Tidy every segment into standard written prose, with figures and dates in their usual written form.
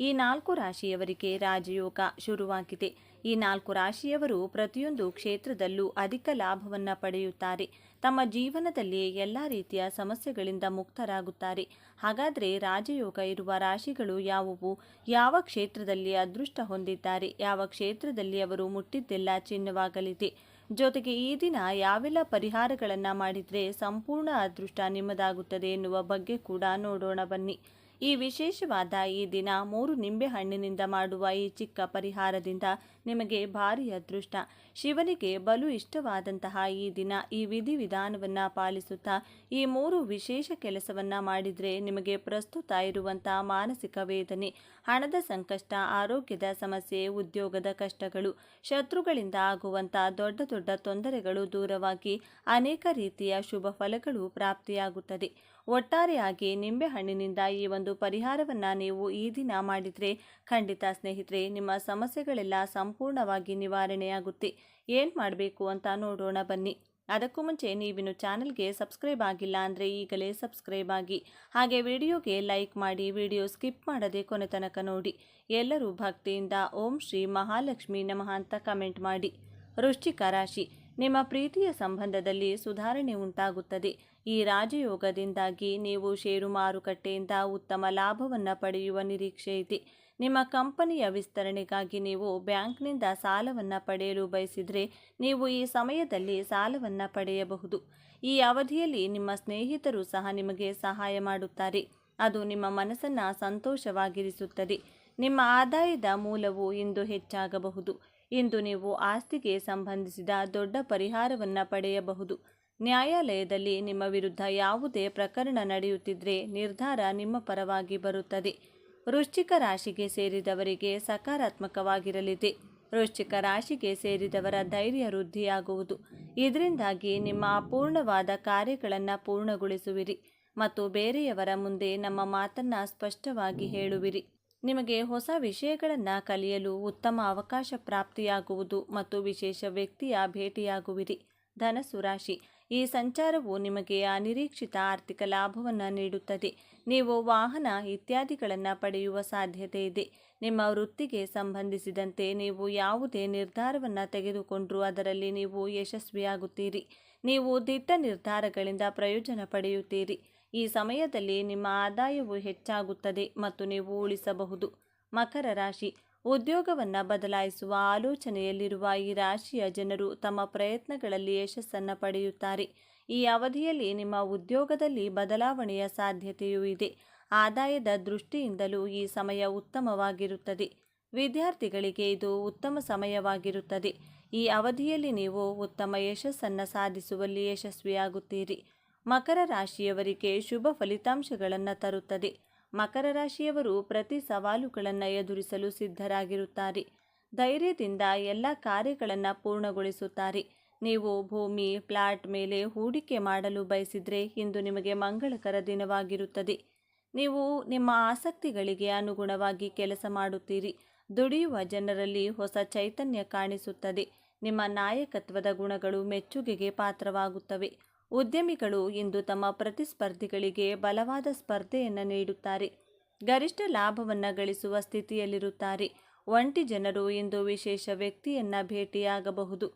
ಈ 4 ರಾಶಿಯವರಿಗೆ ರಾಜಯೋಗ ಶುರುವಾಗಿದೆ. ಈ 4 ರಾಶಿಯವರು ಪ್ರತಿಯೊಂದು ಕ್ಷೇತ್ರದಲ್ಲೂ ಅಧಿಕ ಲಾಭವನ್ನು ಪಡೆಯುತ್ತಾರೆ. ತಮ್ಮ ಜೀವನದಲ್ಲಿ ಎಲ್ಲ ರೀತಿಯ ಸಮಸ್ಯೆಗಳಿಂದ ಮುಕ್ತರಾಗುತ್ತಾರೆ. ಹಾಗಾದರೆ ರಾಜಯೋಗ ಇರುವ ರಾಶಿಗಳು ಯಾವುವು? ಯಾವ ಕ್ಷೇತ್ರದಲ್ಲಿ ಅದೃಷ್ಟ ಹೊಂದಿದ್ದಾರೆ? ಯಾವ ಕ್ಷೇತ್ರದಲ್ಲಿ ಅವರು ಮುಟ್ಟಿದ್ದೆಲ್ಲ ಚಿನ್ನವಾಗಲಿದೆ? ಜೊತೆಗೆ ಈ ದಿನ ಯಾವೆಲ್ಲ ಪರಿಹಾರಗಳನ್ನು ಮಾಡಿದರೆ ಸಂಪೂರ್ಣ ಅದೃಷ್ಟ ನಿಮ್ಮದಾಗುತ್ತದೆ ಎನ್ನುವ ಬಗ್ಗೆ ಕೂಡ ನೋಡೋಣ ಬನ್ನಿ. ಈ ವಿಶೇಷವಾದ ಈ ದಿನ 3 ನಿಂಬೆಹಣ್ಣಿನಿಂದ ಮಾಡುವ ಈ ಚಿಕ್ಕ ಪರಿಹಾರದಿಂದ ನಿಮಗೆ ಭಾರಿ ಅದೃಷ್ಟ. ಶಿವನಿಗೆ ಬಲು ಇಷ್ಟವಾದಂತಹ ಈ ದಿನ ಈ ವಿಧಿವಿಧಾನವನ್ನು ಪಾಲಿಸುತ್ತಾ ಈ 3 ವಿಶೇಷ ಕೆಲಸವನ್ನು ಮಾಡಿದರೆ ನಿಮಗೆ ಪ್ರಸ್ತುತ ಇರುವಂತಹ ಮಾನಸಿಕ ವೇದನೆ, ಹಣದ ಸಂಕಷ್ಟ, ಆರೋಗ್ಯದ ಸಮಸ್ಯೆ, ಉದ್ಯೋಗದ ಕಷ್ಟಗಳು, ಶತ್ರುಗಳಿಂದ ಆಗುವಂಥ ದೊಡ್ಡ ದೊಡ್ಡ ತೊಂದರೆಗಳು ದೂರವಾಗಿ ಅನೇಕ ರೀತಿಯ ಶುಭ ಫಲಗಳು ಪ್ರಾಪ್ತಿಯಾಗುತ್ತದೆ. ಒಟ್ಟಾರೆಯಾಗಿ ನಿಂಬೆಹಣ್ಣಿನಿಂದ ಈ ಒಂದು ಪರಿಹಾರವನ್ನು ನೀವು ಈ ದಿನ ಮಾಡಿದರೆ ಖಂಡಿತ ಸ್ನೇಹಿತರೆ ನಿಮ್ಮ ಸಮಸ್ಯೆಗಳೆಲ್ಲ ಸಂಪೂರ್ಣವಾಗಿ ನಿವಾರಣೆಯಾಗುತ್ತೆ. ಏನು ಮಾಡಬೇಕು ಅಂತ ನೋಡೋಣ ಬನ್ನಿ. ಅದಕ್ಕೂ ಮುಂಚೆ ನೀವಿನ್ನು ಚಾನಲ್ಗೆ ಸಬ್ಸ್ಕ್ರೈಬ್ ಆಗಿಲ್ಲ ಅಂದರೆ ಈಗಲೇ ಸಬ್ಸ್ಕ್ರೈಬ್ ಆಗಿ, ಹಾಗೆ ವಿಡಿಯೋಗೆ ಲೈಕ್ ಮಾಡಿ, ವಿಡಿಯೋ ಸ್ಕಿಪ್ ಮಾಡದೆ ಕೊನೆ ತನಕ ನೋಡಿ. ಎಲ್ಲರೂ ಭಕ್ತಿಯಿಂದ ಓಂ ಶ್ರೀ ಮಹಾಲಕ್ಷ್ಮಿ ನಮಃ ಅಂತ ಕಮೆಂಟ್ ಮಾಡಿ. ವೃಶ್ಚಿಕ ರಾಶಿ, ನಿಮ್ಮ ಪ್ರೀತಿಯ ಸಂಬಂಧದಲ್ಲಿ ಸುಧಾರಣೆ ಉಂಟಾಗುತ್ತದೆ. ಈ ರಾಜಯೋಗದಿಂದಾಗಿ ನೀವು ಷೇರು ಮಾರುಕಟ್ಟೆಯಿಂದ ಉತ್ತಮ ಲಾಭವನ್ನು ಪಡೆಯುವ ನಿರೀಕ್ಷೆ ಇದೆ. ನಿಮ್ಮ ಕಂಪನಿಯ ವಿಸ್ತರಣೆಗಾಗಿ ನೀವು ಬ್ಯಾಂಕ್ನಿಂದ ಸಾಲವನ್ನು ಪಡೆಯಲು ಬಯಸಿದರೆ ನೀವು ಈ ಸಮಯದಲ್ಲಿ ಸಾಲವನ್ನು ಪಡೆಯಬಹುದು. ಈ ಅವಧಿಯಲ್ಲಿ ನಿಮ್ಮ ಸ್ನೇಹಿತರು ಸಹ ನಿಮಗೆ ಸಹಾಯ ಮಾಡುತ್ತಾರೆ. ಅದು ನಿಮ್ಮ ಮನಸ್ಸನ್ನು ಸಂತೋಷವಾಗಿರಿಸುತ್ತದೆ. ನಿಮ್ಮ ಆದಾಯದ ಮೂಲವು ಇಂದು ಹೆಚ್ಚಾಗಬಹುದು. ಇಂದು ನೀವು ಆಸ್ತಿಗೆ ಸಂಬಂಧಿಸಿದ ದೊಡ್ಡ ಪರಿಹಾರವನ್ನು ಪಡೆಯಬಹುದು. ನ್ಯಾಯಾಲಯದಲ್ಲಿ ನಿಮ್ಮ ವಿರುದ್ಧ ಯಾವುದೇ ಪ್ರಕರಣ ನಡೆಯುತ್ತಿದ್ದರೆ ನಿರ್ಧಾರ ನಿಮ್ಮ ಪರವಾಗಿ ಬರುತ್ತದೆ. ವೃಶ್ಚಿಕ ರಾಶಿಗೆ ಸೇರಿದವರಿಗೆ ಸಕಾರಾತ್ಮಕವಾಗಿರಲಿದೆ. ವೃಶ್ಚಿಕ ರಾಶಿಗೆ ಸೇರಿದವರ ಧೈರ್ಯ ವೃದ್ಧಿಯಾಗುವುದು. ಇದರಿಂದಾಗಿ ನಿಮ್ಮ ಅಪೂರ್ಣವಾದ ಕಾರ್ಯಗಳನ್ನು ಪೂರ್ಣಗೊಳಿಸುವಿರಿ ಮತ್ತು ಬೇರೆಯವರ ಮುಂದೆ ನಮ್ಮ ಮಾತನ್ನು ಸ್ಪಷ್ಟವಾಗಿ ಹೇಳುವಿರಿ. ನಿಮಗೆ ಹೊಸ ವಿಷಯಗಳನ್ನು ಕಲಿಯಲು ಉತ್ತಮ ಅವಕಾಶ ಪ್ರಾಪ್ತಿಯಾಗುವುದು ಮತ್ತು ವಿಶೇಷ ವ್ಯಕ್ತಿಯ ಭೇಟಿಯಾಗುವಿರಿ. ಧನಸ್ಸು ರಾಶಿ, ಈ ಸಂಚಾರವು ನಿಮಗೆ ಅನಿರೀಕ್ಷಿತ ಆರ್ಥಿಕ ಲಾಭವನ್ನು ನೀಡುತ್ತದೆ. ನೀವು ವಾಹನ ಇತ್ಯಾದಿಗಳನ್ನು ಪಡೆಯುವ ಸಾಧ್ಯತೆ ಇದೆ. ನಿಮ್ಮ ವೃತ್ತಿಗೆ ಸಂಬಂಧಿಸಿದಂತೆ ನೀವು ಯಾವುದೇ ನಿರ್ಧಾರವನ್ನು ತೆಗೆದುಕೊಂಡರೂ ಅದರಲ್ಲಿ ನೀವು ಯಶಸ್ವಿಯಾಗುತ್ತೀರಿ. ನೀವು ದಿಟ್ಟ ನಿರ್ಧಾರಗಳಿಂದ ಪ್ರಯೋಜನ ಪಡೆಯುತ್ತೀರಿ. ಈ ಸಮಯದಲ್ಲಿ ನಿಮ್ಮ ಆದಾಯವು ಹೆಚ್ಚಾಗುತ್ತದೆ ಮತ್ತು ನೀವು ಉಳಿಸಬಹುದು. ಮಕರ ರಾಶಿ, ಉದ್ಯೋಗವನ್ನು ಬದಲಾಯಿಸುವ ಆಲೋಚನೆಯಲ್ಲಿರುವ ಈ ರಾಶಿಯ ಜನರು ತಮ್ಮ ಪ್ರಯತ್ನಗಳಲ್ಲಿ ಯಶಸ್ಸನ್ನು ಪಡೆಯುತ್ತಾರೆ. ಈ ಅವಧಿಯಲ್ಲಿ ನಿಮ್ಮ ಉದ್ಯೋಗದಲ್ಲಿ ಬದಲಾವಣೆಯ ಸಾಧ್ಯತೆಯೂ ಇದೆ. ಆದಾಯದ ದೃಷ್ಟಿಯಿಂದಲೂ ಈ ಸಮಯ ಉತ್ತಮವಾಗಿರುತ್ತದೆ. ವಿದ್ಯಾರ್ಥಿಗಳಿಗೆ ಇದು ಉತ್ತಮ ಸಮಯವಾಗಿರುತ್ತದೆ. ಈ ಅವಧಿಯಲ್ಲಿ ನೀವು ಉತ್ತಮ ಯಶಸ್ಸನ್ನು ಸಾಧಿಸುವಲ್ಲಿ ಯಶಸ್ವಿಯಾಗುತ್ತೀರಿ. ಮಕರ ರಾಶಿಯವರಿಗೆ ಶುಭ ಫಲಿತಾಂಶಗಳನ್ನು ತರುತ್ತದೆ. ಮಕರ ರಾಶಿಯವರು ಪ್ರತಿ ಸವಾಲುಗಳನ್ನು ಎದುರಿಸಲು ಸಿದ್ಧರಾಗಿರುತ್ತಾರೆ. ಧೈರ್ಯದಿಂದ ಎಲ್ಲ ಕಾರ್ಯಗಳನ್ನು ಪೂರ್ಣಗೊಳಿಸುತ್ತಾರೆ. ನೀವು ಭೂಮಿ, ಪ್ಲಾಟ್ ಮೇಲೆ ಹೂಡಿಕೆ ಮಾಡಲು ಬಯಸಿದರೆ ಇಂದು ನಿಮಗೆ ಮಂಗಳಕರ ದಿನವಾಗಿರುತ್ತದೆ. ನೀವು ನಿಮ್ಮ ಆಸಕ್ತಿಗಳಿಗೆ ಅನುಗುಣವಾಗಿ ಕೆಲಸ ಮಾಡುತ್ತೀರಿ. ದುಡಿಯುವ ಜನರಲ್ಲಿ ಹೊಸ ಚೈತನ್ಯ ಕಾಣಿಸುತ್ತದೆ. ನಿಮ್ಮ ನಾಯಕತ್ವದ ಗುಣಗಳು ಮೆಚ್ಚುಗೆಗೆ ಪಾತ್ರವಾಗುತ್ತವೆ. ಉದ್ಯಮಿಗಳು ಇಂದು ತಮ್ಮ ಪ್ರತಿಸ್ಪರ್ಧಿಗಳಿಗೆ ಬಲವಾದ ಸ್ಪರ್ಧೆಯನ್ನು ನೀಡುತ್ತಾರೆ. ಗರಿಷ್ಠ ಲಾಭವನ್ನು ಗಳಿಸುವ ಸ್ಥಿತಿಯಲ್ಲಿರುತ್ತಾರೆ. ಒಂಟಿ ಜನರು ಇಂದು ವಿಶೇಷ ವ್ಯಕ್ತಿಯನ್ನು ಭೇಟಿಯಾಗಬಹುದು.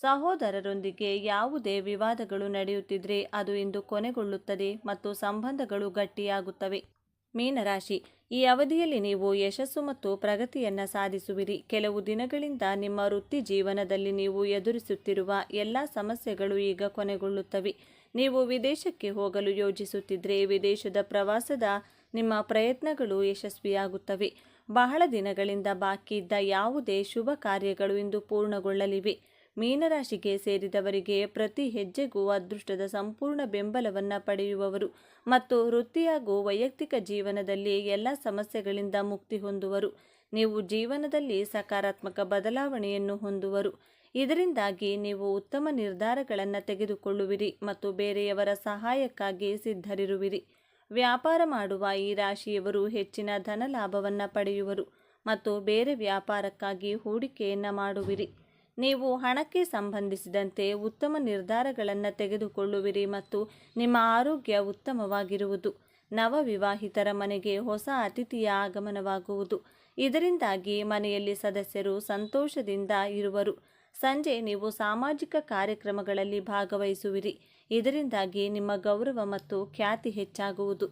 ಸಹೋದರರೊಂದಿಗೆ ಯಾವುದೇ ವಿವಾದಗಳು ನಡೆಯುತ್ತಿದ್ದರೆ ಅದು ಇಂದು ಕೊನೆಗೊಳ್ಳುತ್ತದೆ ಮತ್ತು ಸಂಬಂಧಗಳು ಗಟ್ಟಿಯಾಗುತ್ತವೆ. ಮೀನರಾಶಿ, ಈ ಅವಧಿಯಲ್ಲಿ ನೀವು ಯಶಸ್ಸು ಮತ್ತು ಪ್ರಗತಿಯನ್ನು ಸಾಧಿಸುವಿರಿ. ಕೆಲವು ದಿನಗಳಿಂದ ನಿಮ್ಮ ವೃತ್ತಿ ಜೀವನದಲ್ಲಿ ನೀವು ಎದುರಿಸುತ್ತಿರುವ ಎಲ್ಲ ಸಮಸ್ಯೆಗಳು ಈಗ ಕೊನೆಗೊಳ್ಳುತ್ತವೆ. ನೀವು ವಿದೇಶಕ್ಕೆ ಹೋಗಲು ಯೋಜಿಸುತ್ತಿದ್ದರೆ ವಿದೇಶದ ಪ್ರವಾಸದ ನಿಮ್ಮ ಪ್ರಯತ್ನಗಳು ಯಶಸ್ವಿಯಾಗುತ್ತವೆ. ಬಹಳ ದಿನಗಳಿಂದ ಬಾಕಿ ಇದ್ದ ಯಾವುದೇ ಶುಭ ಕಾರ್ಯಗಳು ಇಂದು ಪೂರ್ಣಗೊಳ್ಳಲಿವೆ. ಮೀನರಾಶಿಗೆ ಸೇರಿದವರಿಗೆ ಪ್ರತಿ ಹೆಜ್ಜೆಗೂ ಅದೃಷ್ಟದ ಸಂಪೂರ್ಣ ಬೆಂಬಲವನ್ನು ಪಡೆಯುವವರು ಮತ್ತು ವೃತ್ತಿ ಹಾಗೂ ವೈಯಕ್ತಿಕ ಜೀವನದಲ್ಲಿ ಎಲ್ಲ ಸಮಸ್ಯೆಗಳಿಂದ ಮುಕ್ತಿ ಹೊಂದುವರು. ನೀವು ಜೀವನದಲ್ಲಿ ಸಕಾರಾತ್ಮಕ ಬದಲಾವಣೆಯನ್ನು ಹೊಂದುವರು. ಇದರಿಂದಾಗಿ ನೀವು ಉತ್ತಮ ನಿರ್ಧಾರಗಳನ್ನು ತೆಗೆದುಕೊಳ್ಳುವಿರಿ ಮತ್ತು ಬೇರೆಯವರ ಸಹಾಯಕ್ಕಾಗಿ ಸಿದ್ಧರಿರುವಿರಿ. ವ್ಯಾಪಾರ ಮಾಡುವ ಈ ರಾಶಿಯವರು ಹೆಚ್ಚಿನ ಧನ ಲಾಭವನ್ನು ಪಡೆಯುವರು ಮತ್ತು ಬೇರೆ ವ್ಯಾಪಾರಕ್ಕಾಗಿ ಹೂಡಿಕೆಯನ್ನು ಮಾಡುವಿರಿ. ನೀವು ಹಣಕ್ಕೆ ಸಂಬಂಧಿಸಿದಂತೆ ಉತ್ತಮ ನಿರ್ಧಾರಗಳನ್ನು ತೆಗೆದುಕೊಳ್ಳುವಿರಿ ಮತ್ತು ನಿಮ್ಮ ಆರೋಗ್ಯ ಉತ್ತಮವಾಗಿರುವುದು. ನವವಿವಾಹಿತರ ಮನೆಗೆ ಹೊಸ ಅತಿಥಿಯ ಆಗಮನವಾಗುವುದು. ಇದರಿಂದಾಗಿ ಮನೆಯಲ್ಲಿ ಸದಸ್ಯರು ಸಂತೋಷದಿಂದ ಇರುವರು. ಸಂಜೆ ನೀವು ಸಾಮಾಜಿಕ ಕಾರ್ಯಕ್ರಮಗಳಲ್ಲಿ ಭಾಗವಹಿಸುವಿರಿ. ಇದರಿಂದಾಗಿ ನಿಮ್ಮ ಗೌರವ ಮತ್ತು ಖ್ಯಾತಿ ಹೆಚ್ಚಾಗುವುದು.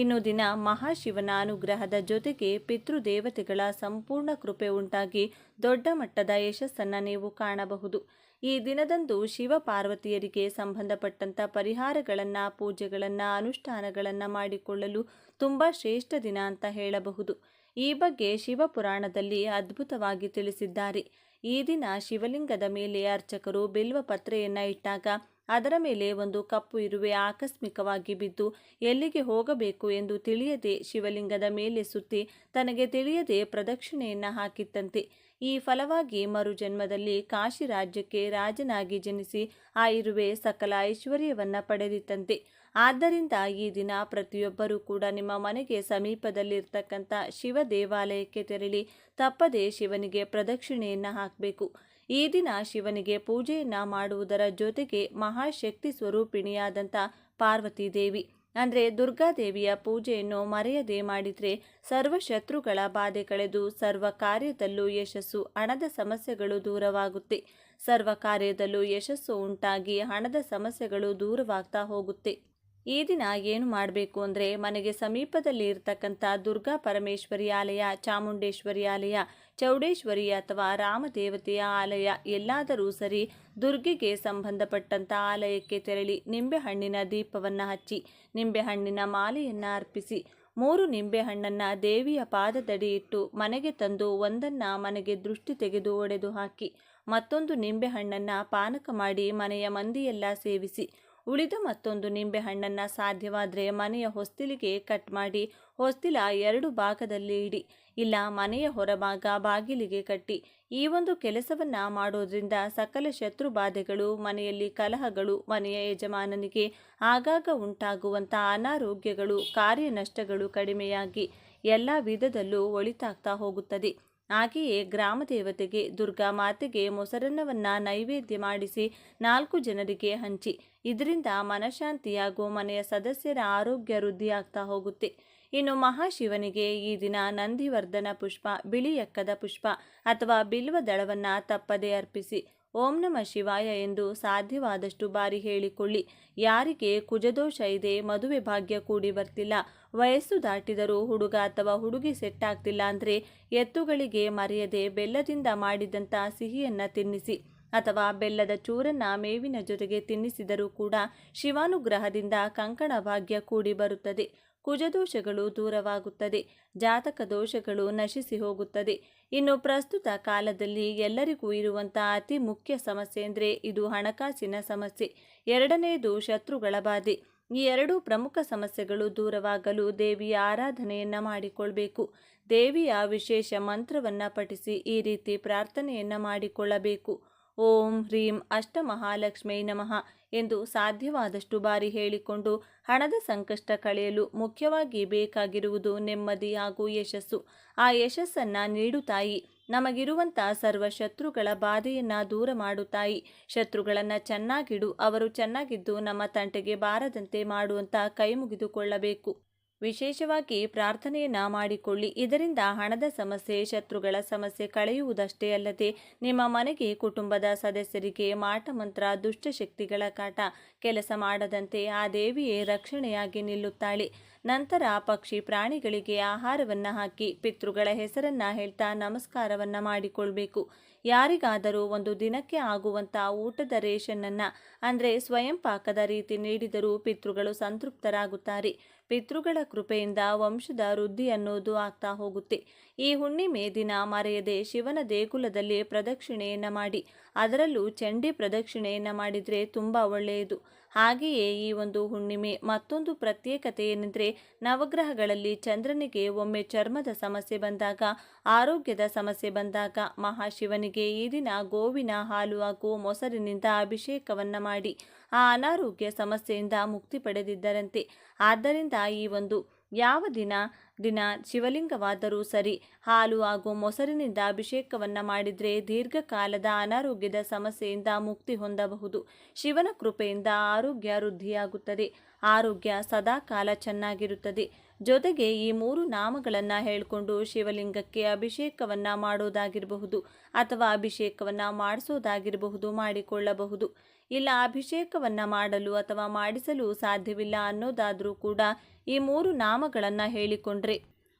ಇನ್ನು ದಿನ ಮಹಾಶಿವನ ಅನುಗ್ರಹದ ಜೊತೆಗೆ ಪಿತೃದೇವತೆಗಳ ಸಂಪೂರ್ಣ ಕೃಪೆ ಉಂಟಾಗಿ ದೊಡ್ಡ ಮಟ್ಟದ ಯಶಸ್ಸನ್ನು ನೀವು ಕಾಣಬಹುದು. ಈ ದಿನದಂದು ಶಿವ ಪಾರ್ವತಿಯರಿಗೆ ಸಂಬಂಧಪಟ್ಟಂಥ ಪರಿಹಾರಗಳನ್ನು, ಪೂಜೆಗಳನ್ನು, ಅನುಷ್ಠಾನಗಳನ್ನು ಮಾಡಿಕೊಳ್ಳಲು ತುಂಬ ಶ್ರೇಷ್ಠ ದಿನ ಅಂತ ಹೇಳಬಹುದು. ಈ ಬಗ್ಗೆ ಶಿವಪುರಾಣದಲ್ಲಿ ಅದ್ಭುತವಾಗಿ ತಿಳಿಸಿದ್ದಾರೆ. ಈ ದಿನ ಶಿವಲಿಂಗದ ಮೇಲೆ ಅರ್ಚಕರು ಬಿಲ್ವ ಪತ್ರೆಯನ್ನು ಇಟ್ಟಾಗ ಅದರ ಮೇಲೆ ಒಂದು ಕಪ್ಪು ಇರುವೆ ಆಕಸ್ಮಿಕವಾಗಿ ಬಿದ್ದು ಎಲ್ಲಿಗೆ ಹೋಗಬೇಕು ಎಂದು ತಿಳಿಯದೆ ಶಿವಲಿಂಗದ ಮೇಲೆ ಸುತ್ತಿ ತನಗೆ ತಿಳಿಯದೆ ಪ್ರದಕ್ಷಿಣೆಯನ್ನು ಹಾಕಿತ್ತಂತೆ. ಈ ಫಲವಾಗಿ ಮರುಜನ್ಮದಲ್ಲಿ ಕಾಶಿ ರಾಜ್ಯಕ್ಕೆ ರಾಜನಾಗಿ ಜನಿಸಿ ಆ ಇರುವೆ ಸಕಲ ಐಶ್ವರ್ಯವನ್ನು ಪಡೆದಿತ್ತಂತೆ. ಆದ್ದರಿಂದ ಈ ದಿನ ಪ್ರತಿಯೊಬ್ಬರೂ ಕೂಡ ನಿಮ್ಮ ಮನೆಗೆ ಸಮೀಪದಲ್ಲಿರ್ತಕ್ಕಂಥ ಶಿವ ದೇವಾಲಯಕ್ಕೆ ತೆರಳಿ ತಪ್ಪದೆ ಶಿವನಿಗೆ ಪ್ರದಕ್ಷಿಣೆಯನ್ನು ಹಾಕಬೇಕು. ಈ ದಿನ ಶಿವನಿಗೆ ಪೂಜೆಯನ್ನು ಮಾಡುವುದರ ಜೊತೆಗೆ ಮಹಾಶಕ್ತಿ ಸ್ವರೂಪಿಣಿಯಾದಂಥ ಪಾರ್ವತಿ ದೇವಿ ಅಂದರೆ ದುರ್ಗಾದೇವಿಯ ಪೂಜೆಯನ್ನು ಮರೆಯದೆ ಮಾಡಿದರೆ ಸರ್ವ ಶತ್ರುಗಳ ಬಾಧೆ ಕಳೆದು ಸರ್ವ ಕಾರ್ಯದಲ್ಲೂ ಯಶಸ್ಸು, ಹಣದ ಸಮಸ್ಯೆಗಳು ದೂರವಾಗುತ್ತೆ. ಸರ್ವ ಕಾರ್ಯದಲ್ಲೂ ಯಶಸ್ಸು ಉಂಟಾಗಿ ಹಣದ ಸಮಸ್ಯೆಗಳು ದೂರವಾಗ್ತಾ ಹೋಗುತ್ತೆ. ಈ ದಿನ ಏನು ಮಾಡಬೇಕು ಅಂದರೆ ಮನೆಗೆ ಸಮೀಪದಲ್ಲಿ ಇರತಕ್ಕಂಥ ದುರ್ಗಾ ಪರಮೇಶ್ವರಿ ಆಲಯ, ಚಾಮುಂಡೇಶ್ವರಿ ಆಲಯ, ಚೌಡೇಶ್ವರಿ ಅಥವಾ ರಾಮದೇವತೆಯ ಆಲಯ ಎಲ್ಲಾದರೂ ಸರಿ, ದುರ್ಗೆಗೆ ಸಂಬಂಧಪಟ್ಟಂಥ ಆಲಯಕ್ಕೆ ತೆರಳಿ ನಿಂಬೆಹಣ್ಣಿನ ದೀಪವನ್ನು ಹಚ್ಚಿ ನಿಂಬೆಹಣ್ಣಿನ ಮಾಲೆಯನ್ನು ಅರ್ಪಿಸಿ 3 ನಿಂಬೆಹಣ್ಣನ್ನು ದೇವಿಯ ಪಾದದಡಿ ಇಟ್ಟು ಮನೆಗೆ ತಂದು ಒಂದನ್ನು ಮನೆಗೆ ದೃಷ್ಟಿ ತೆಗೆದು ಒಡೆದು ಹಾಕಿ ಮತ್ತೊಂದು ನಿಂಬೆಹಣ್ಣನ್ನು ಪಾನಕ ಮಾಡಿ ಮನೆಯ ಮಂದಿಯೆಲ್ಲ ಸೇವಿಸಿ ಉಳಿದ ಮತ್ತೊಂದು ನಿಂಬೆಹಣ್ಣನ್ನು ಸಾಧ್ಯವಾದರೆ ಮನೆಯ ಹೊಸ್ತಿಲಿಗೆ ಕಟ್ ಮಾಡಿ ಹೊಸ್ತಿಲ 2 ಭಾಗದಲ್ಲಿ ಇಡಿ, ಇಲ್ಲ ಮನೆಯ ಹೊರಭಾಗ ಬಾಗಿಲಿಗೆ ಕಟ್ಟಿ. ಈ ಒಂದು ಕೆಲಸವನ್ನು ಮಾಡೋದ್ರಿಂದ ಸಕಲ ಶತ್ರು ಬಾಧೆಗಳು, ಮನೆಯಲ್ಲಿ ಕಲಹಗಳು, ಮನೆಯ ಯಜಮಾನನಿಗೆ ಆಗಾಗ ಉಂಟಾಗುವಂಥ ಅನಾರೋಗ್ಯಗಳು, ಕಾರ್ಯ ನಷ್ಟಗಳು ಕಡಿಮೆಯಾಗಿ ಎಲ್ಲ ವಿಧದಲ್ಲೂ ಒಳಿತಾಗ್ತಾ ಹೋಗುತ್ತದೆ. ಹಾಗೆಯೇ ಗ್ರಾಮ ದೇವತೆಗೆ ದುರ್ಗಾ ಮಾತೆಗೆ ಮೊಸರನ್ನವನ್ನು ನೈವೇದ್ಯ ಮಾಡಿಸಿ 4 ಜನರಿಗೆ ಹಂಚಿ. ಇದರಿಂದ ಮನಶಾಂತಿಯಾಗೂ ಮನೆಯ ಸದಸ್ಯರ ಆರೋಗ್ಯ ವೃದ್ಧಿಯಾಗ್ತಾ ಹೋಗುತ್ತೆ. ಇನ್ನು ಮಹಾಶಿವನಿಗೆ ಈ ದಿನ ನಂದಿವರ್ಧನ ಪುಷ್ಪ, ಬಿಳಿ ಎಕ್ಕದ ಪುಷ್ಪ ಅಥವಾ ಬಿಲ್ವ ದಳವನ್ನು ತಪ್ಪದೇ ಅರ್ಪಿಸಿ ಓಂ ನಮಃ ಶಿವಾಯ ಎಂದು ಸಾಧ್ಯವಾದಷ್ಟು ಬಾರಿ ಹೇಳಿಕೊಳ್ಳಿ. ಯಾರಿಗೆ ಕುಜದೋಷ ಇದೆ, ಮದುವೆ ಭಾಗ್ಯ ಕೂಡಿ ಬರ್ತಿಲ್ಲ, ವಯಸ್ಸು ದಾಟಿದರೂ ಹುಡುಗ ಅಥವಾ ಹುಡುಗಿ ಸೆಟ್ ಆಗ್ತಿಲ್ಲ ಅಂದರೆ ಎತ್ತುಗಳಿಗೆ ಮರೆಯದೆ ಬೆಲ್ಲದಿಂದ ಮಾಡಿದಂಥ ಸಿಹಿಯನ್ನು ತಿನ್ನಿಸಿ ಅಥವಾ ಬೆಲ್ಲದ ಚೂರನ್ನು ಮೇವಿನ ಜೊತೆಗೆ ತಿನ್ನಿಸಿದರೂ ಕೂಡ ಶಿವಾನುಗ್ರಹದಿಂದ ಕಂಕಣ ಭಾಗ್ಯ ಕೂಡಿ ಬರುತ್ತದೆ. ಕುಜದೋಷಗಳು ದೂರವಾಗುತ್ತದೆ, ಜಾತಕ ದೋಷಗಳು ನಶಿಸಿ ಹೋಗುತ್ತದೆ. ಇನ್ನು ಪ್ರಸ್ತುತ ಕಾಲದಲ್ಲಿ ಎಲ್ಲರಿಗೂ ಇರುವಂಥ ಅತಿ ಮುಖ್ಯ ಸಮಸ್ಯೆ ಅಂದರೆ ಇದು ಹಣಕಾಸಿನ ಸಮಸ್ಯೆ. ಎರಡನೆಯದು ಶತ್ರುಗಳ ಬಾಧೆ. ಈ 2 ಪ್ರಮುಖ ಸಮಸ್ಯೆಗಳು ದೂರವಾಗಲು ದೇವಿಯ ಆರಾಧನೆಯನ್ನು ಮಾಡಿಕೊಳ್ಬೇಕು. ದೇವಿಯ ವಿಶೇಷ ಮಂತ್ರವನ್ನು ಪಠಿಸಿ ಈ ರೀತಿ ಪ್ರಾರ್ಥನೆಯನ್ನು ಮಾಡಿಕೊಳ್ಳಬೇಕು. ಓಂ ಹ್ರೀಂ ಅಷ್ಟಮಹಾಲಕ್ಷ್ಮೀ ನಮಃ ಎಂದು ಸಾಧ್ಯವಾದಷ್ಟು ಬಾರಿ ಹೇಳಿಕೊಂಡು ಹಣದ ಸಂಕಷ್ಟ ಕಳೆಯಲು ಮುಖ್ಯವಾಗಿ ಬೇಕಾಗಿರುವುದು ನೆಮ್ಮದಿ ಹಾಗೂ ಯಶಸ್ಸು. ಆ ಯಶಸ್ಸನ್ನು ನೀಡು ತಾಯಿ. ನಮಗಿರುವಂಥ ಸರ್ವ ಶತ್ರುಗಳ ಬಾಧೆಯನ್ನು ದೂರ ಮಾಡು ತಾಯಿ. ಶತ್ರುಗಳನ್ನು ಚೆನ್ನಾಗಿಡು, ಅವರು ಚೆನ್ನಾಗಿದ್ದು ನಮ್ಮ ತಂಟೆಗೆ ಬಾರದಂತೆ ಮಾಡುವಂತ ಕೈ ಮುಗಿದುಕೊಳ್ಳಬೇಕು. ವಿಶೇಷವಾಗಿ ಪ್ರಾರ್ಥನೆಯನ್ನ ಮಾಡಿಕೊಳ್ಳಿ. ಇದರಿಂದ ಹಣದ ಸಮಸ್ಯೆ, ಶತ್ರುಗಳ ಸಮಸ್ಯೆ ಕಳೆಯುವುದಷ್ಟೇ ಅಲ್ಲದೆ ನಿಮ್ಮ ಮನೆಗೆ ಕುಟುಂಬದ ಸದಸ್ಯರಿಗೆ ಮಾಟಮಂತ್ರ, ದುಷ್ಟಶಕ್ತಿಗಳ ಕಾಟ ಕೆಲಸ ಮಾಡದಂತೆ ಆ ದೇವಿಯೇ ರಕ್ಷಣೆಯಾಗಿ ನಿಲ್ಲುತ್ತಾಳೆ. ನಂತರ ಪಕ್ಷಿ ಪ್ರಾಣಿಗಳಿಗೆ ಆಹಾರವನ್ನು ಹಾಕಿ ಪಿತೃಗಳ ಹೆಸರನ್ನ ಹೇಳ್ತಾ ನಮಸ್ಕಾರವನ್ನು ಮಾಡಿಕೊಳ್ಬೇಕು. ಯಾರಿಗಾದರೂ ಒಂದು ದಿನಕ್ಕೆ ಆಗುವಂಥ ಊಟದ ರೇಷನ್ನನ್ನು ಅಂದರೆ ಸ್ವಯಂ ಪಾಕದ ರೀತಿ ನೀಡಿದರೂ ಪಿತೃಗಳು ಸಂತೃಪ್ತರಾಗುತ್ತಾರೆ. ಪಿತೃಗಳ ಕೃಪೆಯಿಂದ ವಂಶದ ವೃದ್ಧಿ ಅನ್ನೋದು ಆಗ್ತಾ ಹೋಗುತ್ತೆ. ಈ ಹುಣ್ಣಿಮೆ ದಿನ ಮರೆಯದೆ ಶಿವನ ದೇಗುಲದಲ್ಲಿ ಪ್ರದಕ್ಷಿಣೆಯನ್ನು ಮಾಡಿ, ಅದರಲ್ಲೂ ಚಂಡಿ ಪ್ರದಕ್ಷಿಣೆಯನ್ನು ಮಾಡಿದರೆ ತುಂಬ ಒಳ್ಳೆಯದು. ಹಾಗೆಯೇ ಈ ಒಂದು ಹುಣ್ಣಿಮೆ ಮತ್ತೊಂದು ಪ್ರತ್ಯೇಕತೆ ಏನೆಂದರೆ, ನವಗ್ರಹಗಳಲ್ಲಿ ಚಂದ್ರನಿಗೆ ಒಮ್ಮೆ ಚರ್ಮದ ಸಮಸ್ಯೆ ಬಂದಾಗ, ಆರೋಗ್ಯದ ಸಮಸ್ಯೆ ಬಂದಾಗ ಮಹಾಶಿವನಿಗೆ ಈ ದಿನ ಗೋವಿನ ಹಾಲು ಹಾಗೂ ಮೊಸರಿನಿಂದ ಅಭಿಷೇಕವನ್ನು ಮಾಡಿ ಆ ಅನಾರೋಗ್ಯ ಸಮಸ್ಯೆಯಿಂದ ಮುಕ್ತಿ ಪಡೆದಿದ್ದರಂತೆ. ಆದ್ದರಿಂದ ಈ ಒಂದು ಯಾವ ದಿನ ಶಿವಲಿಂಗವಾದರೂ ಸರಿ ಹಾಲು ಹಾಗೂ ಮೊಸರಿನಿಂದ ಅಭಿಷೇಕವನ್ನು ಮಾಡಿದರೆ ದೀರ್ಘಕಾಲದ ಅನಾರೋಗ್ಯದ ಸಮಸ್ಯೆಯಿಂದ ಮುಕ್ತಿ ಹೊಂದಬಹುದು. ಶಿವನ ಕೃಪೆಯಿಂದ ಆರೋಗ್ಯ ವೃದ್ಧಿಯಾಗುತ್ತದೆ. ಆರೋಗ್ಯ ಸದಾಕಾಲ ಚೆನ್ನಾಗಿರುತ್ತದೆ. ಜೊತೆಗೆ ಈ 3 ನಾಮಗಳನ್ನು ಹೇಳಿಕೊಂಡು ಶಿವಲಿಂಗಕ್ಕೆ ಅಭಿಷೇಕವನ್ನು ಮಾಡೋದಾಗಿರಬಹುದು ಅಥವಾ ಅಭಿಷೇಕವನ್ನು ಮಾಡಿಸೋದಾಗಿರಬಹುದು, ಮಾಡಿಕೊಳ್ಳಬಹುದು. ಇಲ್ಲ ಅಭಿಷೇಕವನ್ನು ಮಾಡಲು ಅಥವಾ ಮಾಡಿಸಲು ಸಾಧ್ಯವಿಲ್ಲ ಅನ್ನೋದಾದರೂ ಕೂಡ ಈ 3 ನಾಮಗಳನ್ನು ಹೇಳಿಕೊಂಡ್ರೆ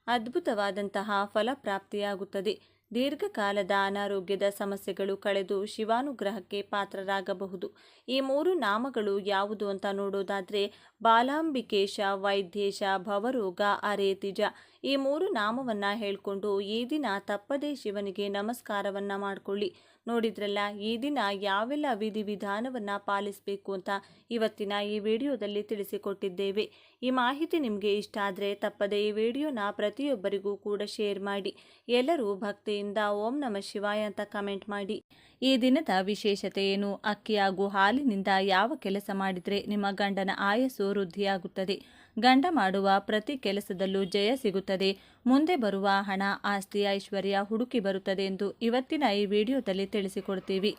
ಅದ್ಭುತವಾದಂತಹ ಫಲಪ್ರಾಪ್ತಿಯಾಗುತ್ತದೆ. ದೀರ್ಘಕಾಲದ ಅನಾರೋಗ್ಯದ ಸಮಸ್ಯೆಗಳು ಕಳೆದು ಶಿವಾನುಗ್ರಹಕ್ಕೆ ಪಾತ್ರರಾಗಬಹುದು. ಈ 3 ನಾಮಗಳು ಯಾವುದು ಅಂತ ನೋಡೋದಾದರೆ ಬಾಲಾಂಬಿಕೇಶ, ವೈದ್ಯೇಶ, ಭವರೋಗ, ಅರೇತಿಜ. ಈ 3 ನಾಮವನ್ನು ಹೇಳಿಕೊಂಡು ಈ ದಿನ ತಪ್ಪದೇ ಶಿವನಿಗೆ ನಮಸ್ಕಾರವನ್ನು ಮಾಡಿಕೊಳ್ಳಿ. ನೋಡಿದ್ರಲ್ಲ, ಈ ದಿನ ಯಾವೆಲ್ಲ ವಿಧಿವಿಧಾನವನ್ನು ಪಾಲಿಸಬೇಕು ಅಂತ ಇವತ್ತಿನ ಈ ವಿಡಿಯೋದಲ್ಲಿ ತಿಳಿಸಿಕೊಟ್ಟಿದ್ದೇವೆ. ಈ ಮಾಹಿತಿ ನಿಮಗೆ ಇಷ್ಟ ಆದರೆ ತಪ್ಪದೇ ಈ ವಿಡಿಯೋನ ಪ್ರತಿಯೊಬ್ಬರಿಗೂ ಕೂಡ ಶೇರ್ ಮಾಡಿ. ಎಲ್ಲರೂ ಭಕ್ತಿಯಿಂದ ಓಂ ನಮಃ ಶಿವಾಯ ಅಂತ ಕಮೆಂಟ್ ಮಾಡಿ. ಈ ದಿನದ ವಿಶೇಷತೆ ಏನು? ಅಕ್ಕಿ ಹಾಗೂ ಹಾಲಿನಿಂದ ಯಾವ ಕೆಲಸ ಮಾಡಿದರೆ ನಿಮ್ಮ ಗಂಡನ ಆಯಸ್ಸು ವೃದ್ಧಿಯಾಗುತ್ತದೆ, ಗಂಡ ಮಾಡುವ ಪ್ರತಿ ಕೆಲಸದಲ್ಲೂ ಜಯ ಸಿಗುತ್ತದೆ, ಮುಂದೆ ಬರುವ ಹಣ, ಆಸ್ತಿ, ಐಶ್ವರ್ಯ ಹುಡುಕಿ ಬರುತ್ತದೆ ಎಂದು ಇವತ್ತಿನ ಈ ವಿಡಿಯೋದಲ್ಲಿ ತಿಳಿಸಿಕೊಡ್ತೀವಿ.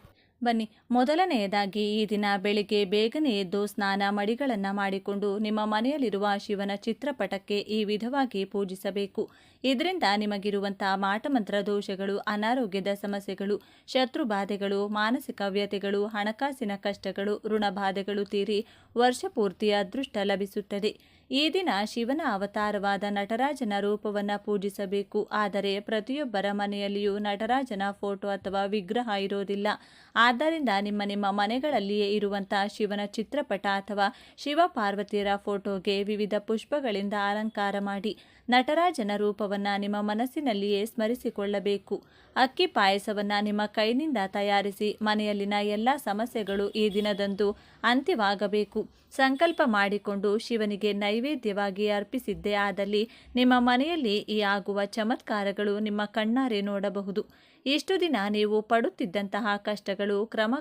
ಬನ್ನಿ, ಮೊದಲನೆಯದಾಗಿ ಈ ದಿನ ಬೆಳಿಗ್ಗೆ ಬೇಗನೆ ಎದ್ದು ಸ್ನಾನ ಮಡಿಗಳನ್ನು ಮಾಡಿಕೊಂಡು ನಿಮ್ಮ ಮನೆಯಲ್ಲಿರುವ ಶಿವನ ಚಿತ್ರಪಟಕ್ಕೆ ಈ ವಿಧವಾಗಿ ಪೂಜಿಸಬೇಕು. ಇದರಿಂದ ನಿಮಗಿರುವಂತಹ ಮಾಟಮಂತ್ರ ದೋಷಗಳು, ಅನಾರೋಗ್ಯದ ಸಮಸ್ಯೆಗಳು, ಶತ್ರು ಬಾಧೆಗಳು, ಮಾನಸಿಕ ವ್ಯಥೆಗಳು, ಹಣಕಾಸಿನ ಕಷ್ಟಗಳು, ಋಣಬಾಧೆಗಳು ತೀರಿ ವರ್ಷಪೂರ್ತಿ ಅದೃಷ್ಟ ಲಭಿಸುತ್ತದೆ. ಈ ದಿನ ಶಿವನ ಅವತಾರವಾದ ನಟರಾಜನ ರೂಪವನ್ನು ಪೂಜಿಸಬೇಕು. ಆದರೆ ಪ್ರತಿಯೊಬ್ಬರ ಮನೆಯಲ್ಲಿಯೂ ನಟರಾಜನ ಫೋಟೋ ಅಥವಾ ವಿಗ್ರಹ ಇರೋದಿಲ್ಲ. ಆದ್ದರಿಂದ ನಿಮ್ಮ ಮನೆಗಳಲ್ಲಿಯೇ ಇರುವಂತಹ ಶಿವನ ಚಿತ್ರಪಟ ಅಥವಾ ಶಿವ ಪಾರ್ವತಿಯರ ಫೋಟೋಗೆ ವಿವಿಧ ಪುಷ್ಪಗಳಿಂದ ಅಲಂಕಾರ ಮಾಡಿ ನಟರಾಜನ ರೂಪವನ್ನು ನಿಮ್ಮ ಮನಸ್ಸಿನಲ್ಲಿಯೇ ಸ್ಮರಿಸಿಕೊಳ್ಳಬೇಕು. ಅಕ್ಕಿ ಪಾಯಸವನ್ನು ನಿಮ್ಮ ಕೈನಿಂದ ತಯಾರಿಸಿ ಮನೆಯಲ್ಲಿನ ಎಲ್ಲ ಸಮಸ್ಯೆಗಳು ಈ ದಿನದಂದು ಅಂತ್ಯವಾಗಬೇಕು. ಸಂಕಲ್ಪ ಮಾಡಿಕೊಂಡು ಶಿವನಿಗೆ ನೈವೇದ್ಯವಾಗಿ ಅರ್ಪಿಸಿದ್ದೇ ಆದಲ್ಲಿ ನಿಮ್ಮ ಮನೆಯಲ್ಲಿ ಈ ಆಗುವ ಚಮತ್ಕಾರಗಳು ನಿಮ್ಮ ಕಣ್ಣಾರೆ ನೋಡಬಹುದು. ಇಷ್ಟು ದಿನ ನೀವು ಪಡುತ್ತಿದ್ದಂತಹ ಕಷ್ಟಗಳು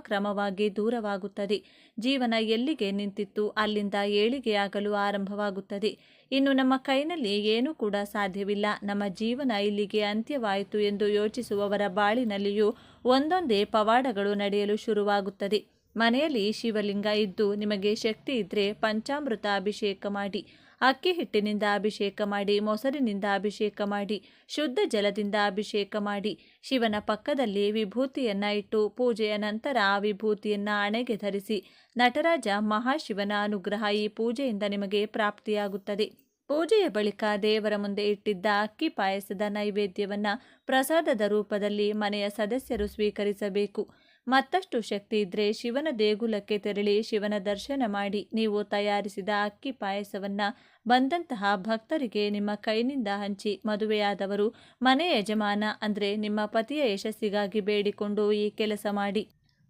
ಕ್ರಮವಾಗಿ ದೂರವಾಗುತ್ತದೆ. ಜೀವನ ಎಲ್ಲಿಗೆ ನಿಂತಿತ್ತು ಅಲ್ಲಿಂದ ಏಳಿಗೆಯಾಗಲು ಆರಂಭವಾಗುತ್ತದೆ. ಇನ್ನು ನಮ್ಮ ಕೈನಲ್ಲಿ ಏನೂ ಕೂಡ ಸಾಧ್ಯವಿಲ್ಲ, ನಮ್ಮ ಜೀವನ ಇಲ್ಲಿಗೆ ಅಂತ್ಯವಾಯಿತು ಎಂದು ಯೋಚಿಸುವವರ ಬಾಳಿನಲ್ಲಿಯೂ ಒಂದೊಂದೇ ಪವಾಡಗಳು ನಡೆಯಲು ಶುರುವಾಗುತ್ತದೆ. ಮನೆಯಲ್ಲಿ ಶಿವಲಿಂಗ ಇದ್ದು ನಿಮಗೆ ಶಕ್ತಿ ಇದ್ದರೆ ಪಂಚಾಮೃತ ಅಭಿಷೇಕ ಮಾಡಿ, ಅಕ್ಕಿ ಹಿಟ್ಟಿನಿಂದ ಅಭಿಷೇಕ ಮಾಡಿ, ಮೊಸರಿನಿಂದ ಅಭಿಷೇಕ ಮಾಡಿ, ಶುದ್ಧ ಜಲದಿಂದ ಅಭಿಷೇಕ ಮಾಡಿ, ಶಿವನ ಪಕ್ಕದಲ್ಲಿ ವಿಭೂತಿಯನ್ನು ಇಟ್ಟು ಪೂಜೆಯ ನಂತರ ಆ ವಿಭೂತಿಯನ್ನು ಹಣೆಗೆ ಧರಿಸಿ. ನಟರಾಜ ಮಹಾಶಿವನ ಅನುಗ್ರಹ ಈ ಪೂಜೆಯಿಂದ ನಿಮಗೆ ಪ್ರಾಪ್ತಿಯಾಗುತ್ತದೆ. ಪೂಜೆಯ ಬಳಿಕ ದೇವರ ಮುಂದೆ ಇಟ್ಟಿದ್ದ ಅಕ್ಕಿ ಪಾಯಸದ ನೈವೇದ್ಯವನ್ನು ಪ್ರಸಾದದ ರೂಪದಲ್ಲಿ ಮನೆಯ ಸದಸ್ಯರು ಸ್ವೀಕರಿಸಬೇಕು. ಮತ್ತಷ್ಟು ಶಕ್ತಿ ಇದ್ದರೆ ಶಿವನ ದೇಗುಲಕ್ಕೆ ತೆರಳಿ ಶಿವನ ದರ್ಶನ ಮಾಡಿ ನೀವು ತಯಾರಿಸಿದ ಅಕ್ಕಿ ಪಾಯಸವನ್ನು ಬಂದಂತಹ ಭಕ್ತರಿಗೆ ನಿಮ್ಮ ಕೈನಿಂದ ಹಂಚಿ, ಮದುವೆಯಾದವರು ಮನೆ ಯಜಮಾನ ಅಂದರೆ ನಿಮ್ಮ ಪತಿಯ ಯಶಸ್ಸಿಗಾಗಿ ಬೇಡಿಕೊಂಡು ಈ ಕೆಲಸ ಮಾಡಿ.